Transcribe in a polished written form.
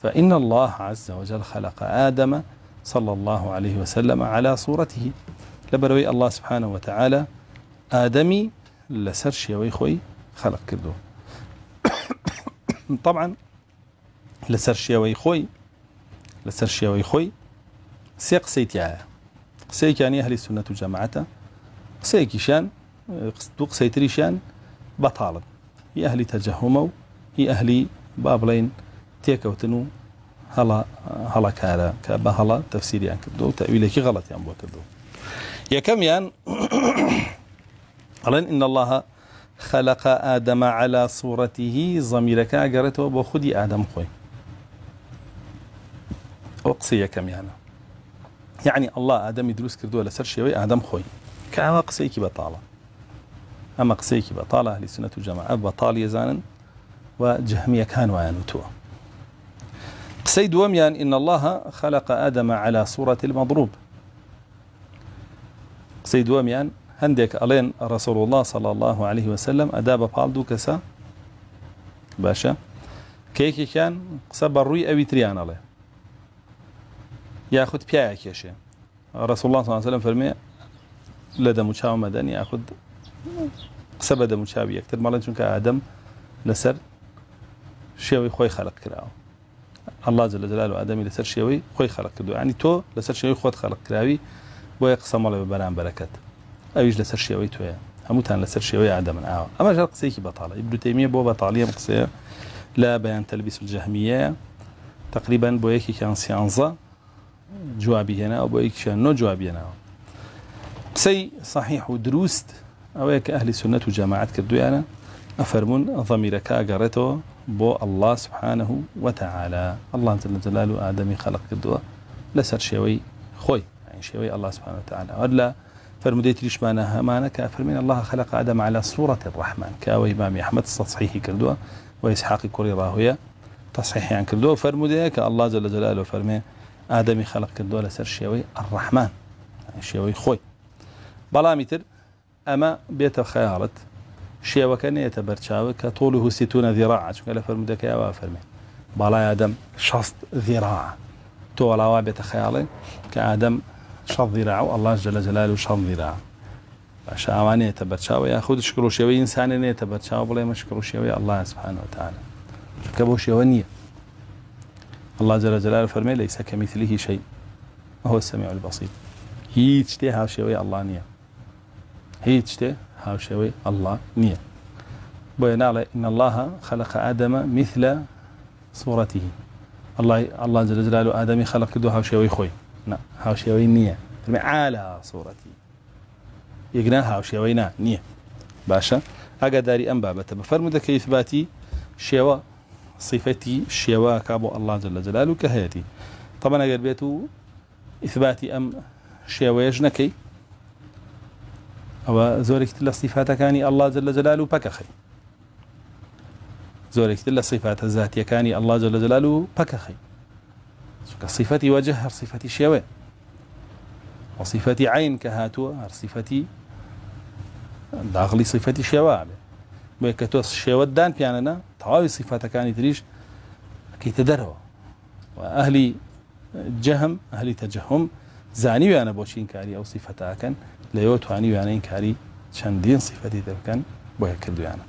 فإن الله عز وجل خلق آدم صلى الله عليه وسلم على صورته. لبروي الله سبحانه وتعالى آدمي لسر شيوي خوي خلق كردو. طبعا لسر شيوي خوي سي قسيتي قسيك يعني أهل السنة جماعته قسيك شان قسيتري شان بطالب هي أهل تجهموا هي أهل بابلين تيكوتنو هلا كارا كبهلا تفسيري يعني كردو تأويلك غلط يعني بو كردو يا كم يعني قال إن الله خلق آدم على صورته ضميرك أجرته بخدي آدم خوي وقصية كم يعني الله آدم يدرس كردو لسر شوي آدم خوي كأما قصيك بطالة أما قصيك بطالة أهل السنة والجماعة بطال يزانا وجهمية كانوا ينوتوا قصيد وميان إن الله خلق آدم على صورة المضروب قصيد وميان هندك ألين رسول الله صلى الله عليه وسلم أداب بالدو كسا باشا كيكي كان قصب الروي أبي تريان عليه ياخذ بياك يا شيء رسول الله صلى الله عليه وسلم فرمي لدى مشاو مدني ياخذ قصب دم مشاوي أكثر مالن شنك آدم لسر شيوي خوي خلق كراو الله جل جلاله آدمي لسر شيوي خوي خلق كدو يعني تو لسر شيوي خود خلق كراوي بو يقسم الله ببران بركات أويج لسر شيوي تويا هموتان لسر شيوي آدم أما جرق سيكي بطالة ابن تيمية بو بطالية مقصية لا بيان تلبيس الجهمية تقريبا بو يكي كان سيانزا جوابي هنا أو بو يكي كان نو جوابي هنا سي صحيح ودروست أو يك أهل السنة وجماعات كردويانا أفرمون ضميرك أقرته بو الله سبحانه وتعالى الله جل جلاله آدمي خلق كردوه لسر شيوي خوي يعني شيوي الله سبحانه وتعالى ولا فرموديت ليش معناها كأفرمين الله خلق آدم على صورة الرحمن كأو إمام أحمد تصحيح كردوه وإسحاق كوري راهوية تصحيح يعني كردوه فرموديك الله جل جلاله فرمين آدمي خلق كردوه لسر شيوي الرحمن يعني شيوي خوي بلا متر أما بيت خيالت شيء وكان يتبرشاو كطوله 60 ذراعا شو قال فرمودك يا وافرمي بلا آدم شصت ذراع طول وابيت خيالي كآدم شص ذراع الله جل جلاله شص ذراع شاواني يتبرشاو ياخذ شكرو شيء إنسان يتبرشاو بلا مشكرو شيء الله سبحانه وتعالى كبو شيء ونية الله جل جلاله فرمي ليس كمثله شيء وهو السميع البصير هي تشتهي شيء الله نية هي تشتهي هاوشوي الله نية بينال إن الله خلق آدم مثل صورته الله جل جلاله آدمي خلق كدو هاوشوي خوي نا هاوشوي نية على صورته يقنا هاوشوي نية باشا أقداري أنبابته بفرمدك إثباتي شوا صفتي شوا كابو الله جل جلاله كهيتي طبعا أقل بيتو إثباتي أم شوايش نكي أو زورك تلا صفات كاني الله جل جلاله بكخي زورك تلا صفات الذاتية كاني الله جل جلاله بكخي صفتي وجه صفتي شيوة وصفتي عين كهاتو صفتي داخلي صفتي شيوة بيكتو شيوة دان بياننا تعاوي صفات كاني تريش كي تدروا وأهلي جهم أهلي تجهم زاني وأنا بوشين كاري أو صفتها كان لا يوتواني وأنا إنكاري چندین صفتی در کن باید کردو یعنی